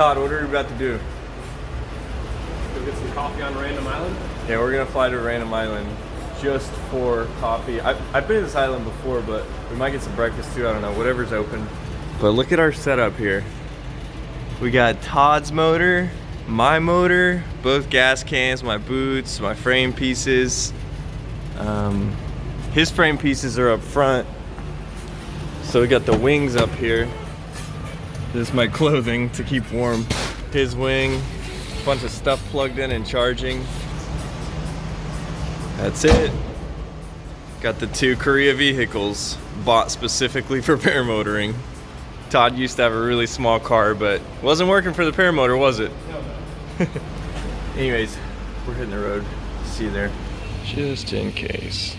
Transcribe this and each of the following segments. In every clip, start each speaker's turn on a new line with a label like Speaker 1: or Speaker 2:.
Speaker 1: Todd, what are we about to do?
Speaker 2: Go get some coffee on Random Island?
Speaker 1: Yeah, we're gonna fly to Random Island just for coffee. I've been to this island before, but we might get some breakfast too, I don't know, whatever's open. But look at our setup here. We got Todd's motor, my motor, both gas cans, my boots, my frame pieces. His frame pieces are up front. So we got the wings up here. This is my clothing to keep warm. His wing, a bunch of stuff plugged in and charging. That's it. Got the 2 Korea vehicles bought specifically for paramotoring. Todd used to have a really small car, but wasn't working for the paramotor, was it? No. Anyways, we're hitting the road. See you there. Just in case.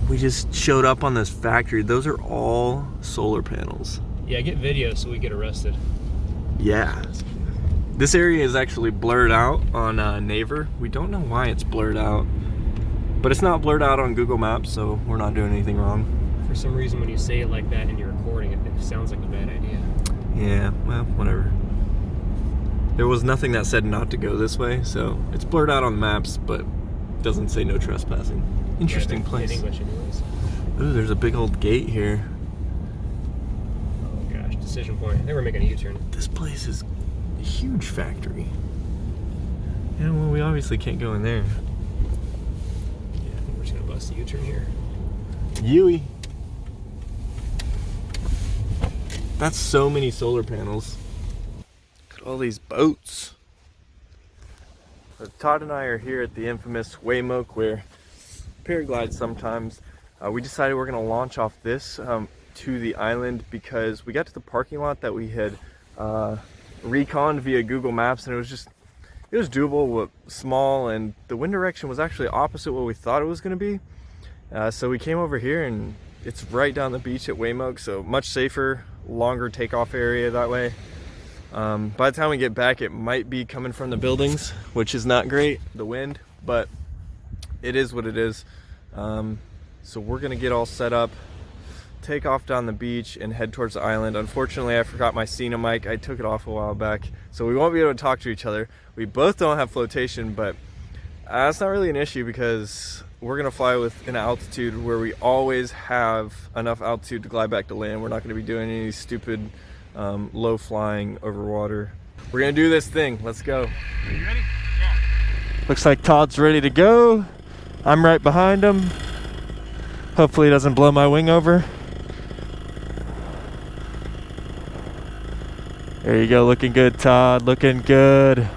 Speaker 1: We just showed up on this factory. Those are all solar panels.
Speaker 2: Yeah, get video so we get arrested.
Speaker 1: Yeah. This area is actually blurred out on Naver. We don't know why it's blurred out. But it's not blurred out on Google Maps, so we're not doing anything wrong.
Speaker 2: For some reason, when you say it like that and you're recording it, it sounds like a bad idea.
Speaker 1: Yeah, well, whatever. There was nothing that said not to go this way, so it's blurred out on the maps, but doesn't say no trespassing. Interesting place.
Speaker 2: In English anyways.
Speaker 1: Ooh, there's a big old gate here.
Speaker 2: Oh gosh, decision point. I think we're making a U-turn.
Speaker 1: This place is a huge factory. Yeah, well, we obviously can't go in there.
Speaker 2: Yeah, I think we're just gonna bust a U-turn here.
Speaker 1: Yui. That's so many solar panels. Look at all these boats. So Todd and I are here at the infamous Weymouth, where paraglide sometimes. We decided we're going to launch off this to the island because we got to the parking lot that we had reconned via Google Maps, and it was doable, small, and the wind direction was actually opposite what we thought it was going to be. So we came over here, and it's right down the beach at Weymouth, so much safer, longer takeoff area that way. By the time we get back, it might be coming from the buildings, which is not great, the wind, but it is what it is. So we're gonna get all set up, take off down the beach, and head towards the island. Unfortunately, I forgot my Scenic mic. I took it off a while back, so we won't be able to talk to each other. We both don't have flotation, but that's not really an issue because we're gonna fly with an altitude where we always have enough altitude to glide back to land. We're not gonna be doing any stupid low flying over water. We're gonna do this thing. Let's go.
Speaker 2: Are you ready? Yeah.
Speaker 1: Looks like Todd's ready to go. I'm right behind him. Hopefully he doesn't blow my wing over. There you go, looking good, Todd, looking good.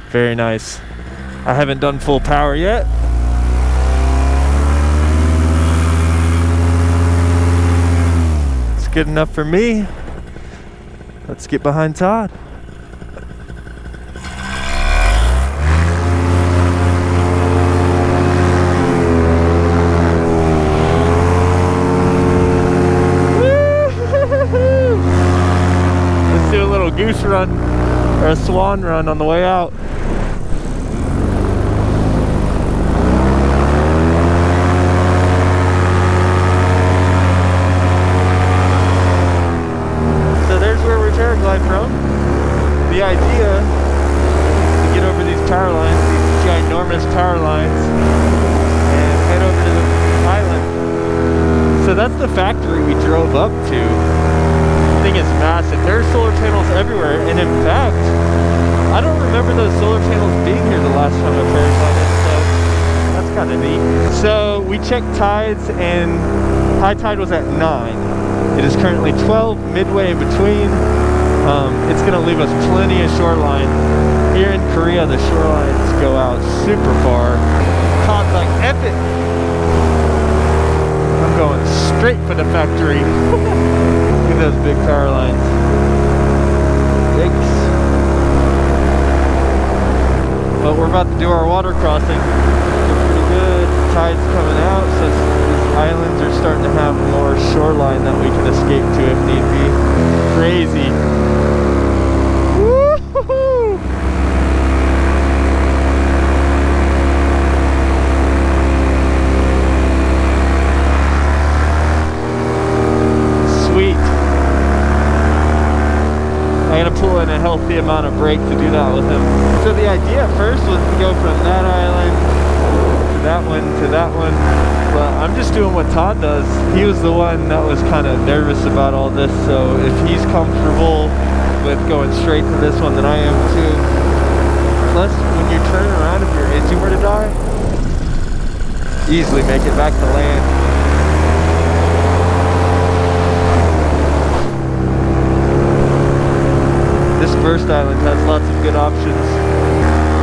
Speaker 1: Very nice. I haven't done full power yet. It's good enough for me. Let's get behind Todd. Let's do a little goose run or a swan run on the way out. Paraglide from. The idea is to get over these power lines, these ginormous power lines, and head over to the island. So that's the factory we drove up to. The thing is massive. There are solar panels everywhere, and in fact, I don't remember those solar panels being here the last time I paraglided, so that's kind of neat. So we checked tides, and high tide was at 9. It is currently 12, midway in between. It's going to leave us plenty of shoreline. Here in Korea, the shorelines go out super far. Todd's like, F it! I'm going straight for the factory. Look at those big power lines. Yikes. But we're about to do our water crossing. Looks pretty good. Tide's coming out, so these islands are starting to have more shoreline that we can escape to if need be. Crazy. Woo-hoo-hoo! amount of brake to do that with him. So the idea at first was to go from that island to that one to that one, but I'm just doing what Todd does. He was the one that was kind of nervous about all this, so if he's comfortable with going straight to this one, then I am too. Plus, when you turn around, if your engine were to die, easily make it back to land. This first island has lots of good options.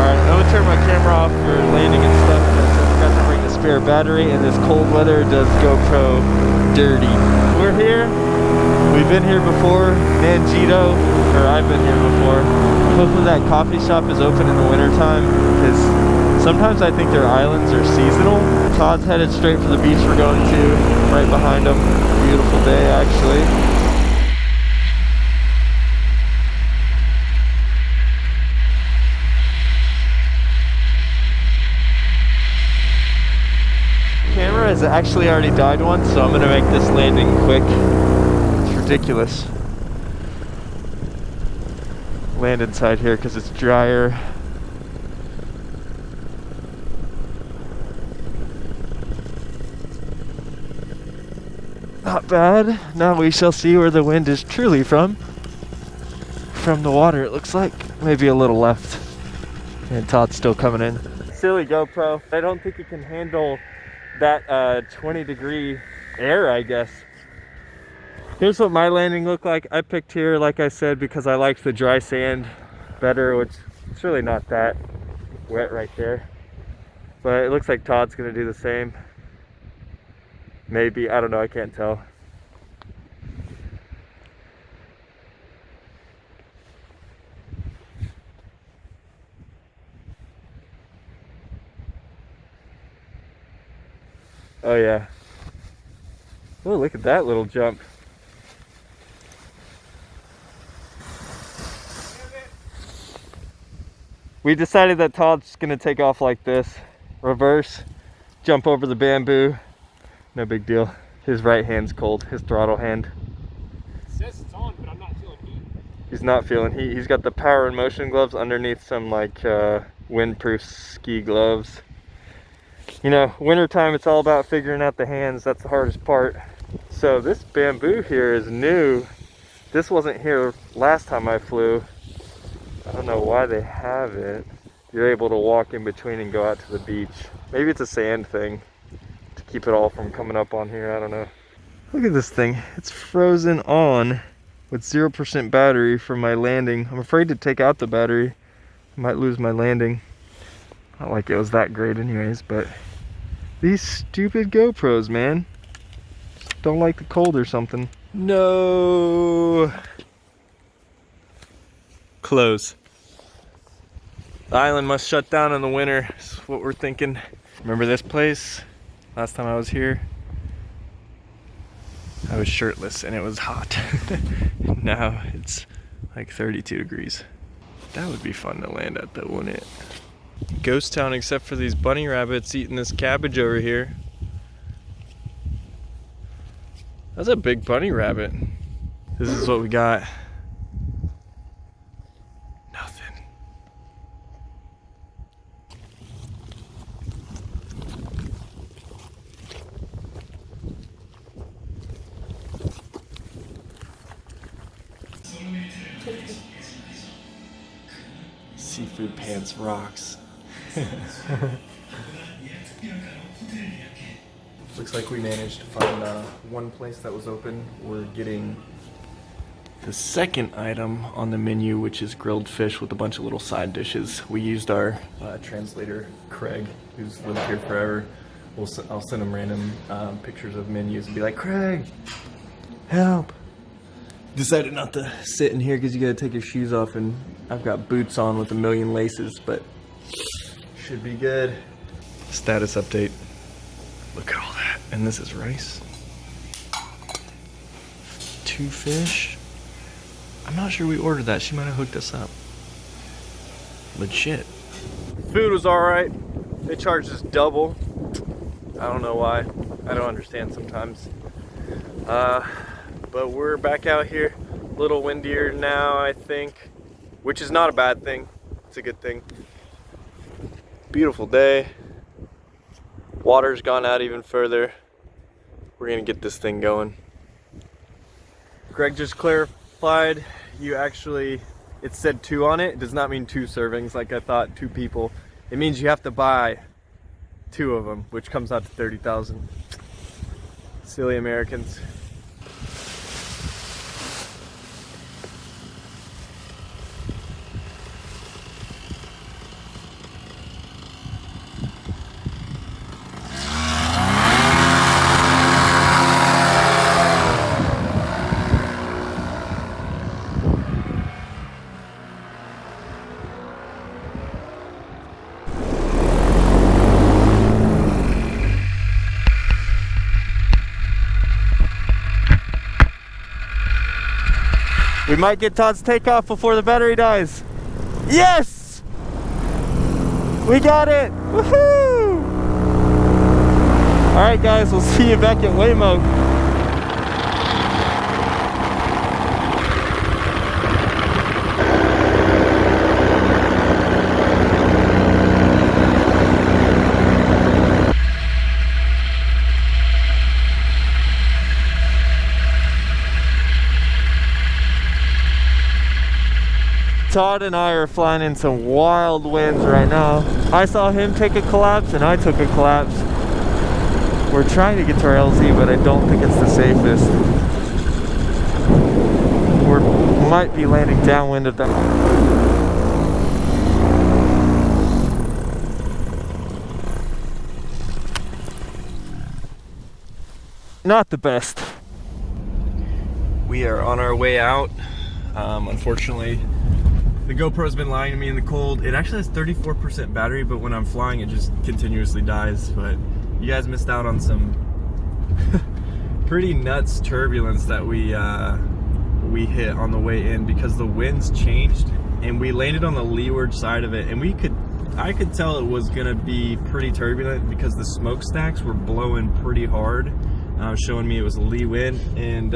Speaker 1: Alright, I'm gonna turn my camera off for landing and stuff because I forgot to bring the spare battery, and this cold weather does GoPro dirty. We're here. We've been here before. Nanjido, or I've been here before. Hopefully that coffee shop is open in the wintertime, because sometimes I think their islands are seasonal. Todd's headed straight for the beach we're going to, right behind him. Beautiful day, actually. Camera has actually already died once, so I'm gonna make this landing quick. It's ridiculous. Land inside here because it's drier. Not bad. Now we shall see where the wind is truly from. From the water, it looks like. Maybe a little left. And Todd's still coming in. Silly GoPro. I don't think it can handle that 20-degree air, I guess. Here's what my landing looked like. I picked here, like I said, because I liked the dry sand better, which it's really not that wet right there. But it looks like Todd's gonna do the same. Maybe, I don't know, I can't tell. Oh yeah. Oh, look at that little jump. We decided that Todd's gonna take off like this. Reverse, jump over the bamboo. No big deal. His right hand's cold, his throttle hand.
Speaker 2: It says it's on, but I'm not feeling heat.
Speaker 1: He's not feeling heat. He's got the power and motion gloves underneath some like windproof ski gloves. You know, wintertime, it's all about figuring out the hands. That's the hardest part. So this bamboo here is new. This wasn't here last time I flew. I don't know why they have it. You're able to walk in between and go out to the beach. Maybe it's a sand thing to keep it all from coming up on here. I don't know. Look at this thing. It's frozen on with 0% battery for my landing. I'm afraid to take out the battery. I might lose my landing. Not like it was that great anyways, but these stupid GoPros, man. Just don't like the cold or something. No. Close. The island must shut down in the winter, is what we're thinking. Remember this place? Last time I was here, I was shirtless and it was hot. Now it's like 32 degrees. That would be fun to land at though, wouldn't it? Ghost town except for these bunny rabbits eating this cabbage over here. That's a big bunny rabbit. This is what we got. Nothing. Seafood Pants rocks. Looks like we managed to find one place that was open. We're getting the second item on the menu, which is grilled fish with a bunch of little side dishes. We used our translator, Craig, who's lived here forever. I'll send him random pictures of menus and be like, Craig, help. Decided not to sit in here because you gotta take your shoes off, and I've got boots on with a million laces, but should be good. Status update. Look at all that. And this is rice. 2 fish. I'm not sure we ordered that. She might have hooked us up. Legit. Food was alright. They charged us double. I don't know why. I don't understand sometimes. But we're back out here. A little windier now, I think. which is not a bad thing. It's a good thing. Beautiful day. Water's gone out even further. We're gonna get this thing going. Greg just clarified, it said 2 on it. It does not mean 2 servings like I thought, 2 people. It means you have to buy 2 of them, which comes out to 30,000. Silly Americans. We might get Todd's takeoff before the battery dies. Yes! We got it! Woohoo! Alright guys, we'll see you back at Waymo. Todd and I are flying in some wild winds right now. I saw him take a collapse and I took a collapse. We're trying to get to our LZ, but I don't think it's the safest. We might be landing downwind of that. Not the best. We are on our way out. Unfortunately, the GoPro's been lying to me in the cold. It actually has 34% battery, but when I'm flying, it just continuously dies. But you guys missed out on some pretty nuts turbulence that we hit on the way in because the winds changed and we landed on the leeward side of it, and I could tell it was gonna be pretty turbulent because the smokestacks were blowing pretty hard, showing me it was a lee wind. And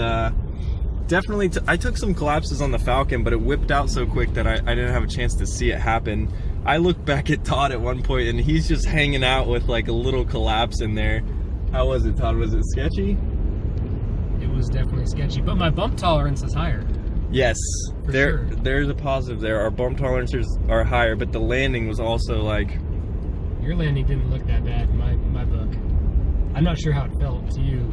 Speaker 1: definitely, I took some collapses on the Falcon, but it whipped out so quick that I didn't have a chance to see it happen. I looked back at Todd at one point and he's just hanging out with like a little collapse in there. How was it, Todd? Was it sketchy?
Speaker 2: It was definitely sketchy, but my bump tolerance is higher.
Speaker 1: Yes,
Speaker 2: sure.
Speaker 1: There's a positive there. Our bump tolerances are higher, but the landing was also like...
Speaker 2: Your landing didn't look that bad in my book. I'm not sure how it felt to you.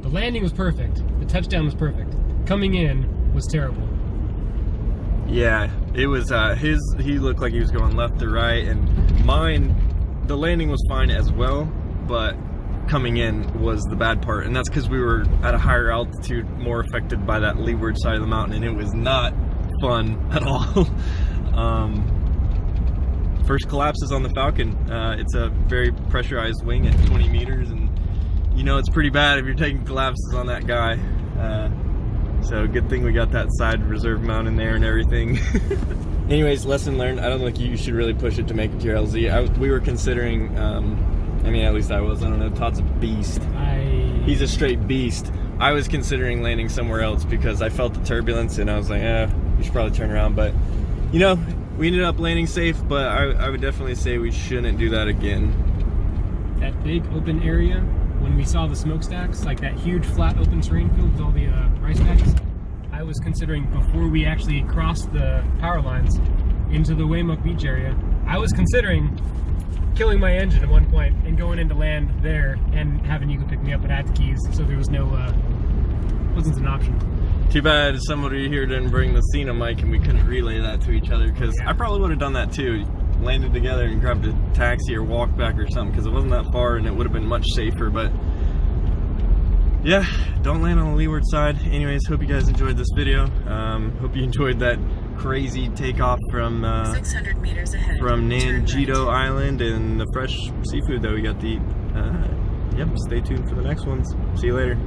Speaker 2: The landing was perfect. The touchdown was perfect. Coming in was terrible.
Speaker 1: Yeah, it was, he looked like he was going left to right, and mine, the landing was fine as well, but coming in was the bad part, and that's because we were at a higher altitude, more affected by that leeward side of the mountain, and it was not fun at all. First collapses on the Falcon. It's a very pressurized wing at 20 meters, and you know it's pretty bad if you're taking collapses on that guy. So good thing we got that side reserve mount in there and everything. Anyways, lesson learned. I don't think you should really push it to make it to your LZ. We were considering, I mean, at least I was. I don't know. Todd's a beast. He's a straight beast. I was considering landing somewhere else because I felt the turbulence and I was like, we should probably turn around. But, you know, we ended up landing safe, but I would definitely say we shouldn't do that again.
Speaker 2: That big open area, when we saw the smokestacks, like that huge flat open terrain field with all the rice paddies, I was considering, before we actually crossed the power lines into the Waymo Beach area, I was considering killing my engine at one point and going into land there and having you go pick me up, but I had the keys, so there was no, wasn't an option.
Speaker 1: Too bad somebody here didn't bring the Scenic mic and we couldn't relay that to each other, because I probably would have done that too. Landed together and grabbed a taxi or walk back or something, because it wasn't that far and it would have been much safer. But yeah, don't land on the leeward side. Anyways, hope you guys enjoyed this video. Hope you enjoyed that crazy takeoff from
Speaker 3: 600 meters ahead,
Speaker 1: from Nanjido Island and the fresh seafood that we got to eat. Yep, stay tuned for the next ones. See you later.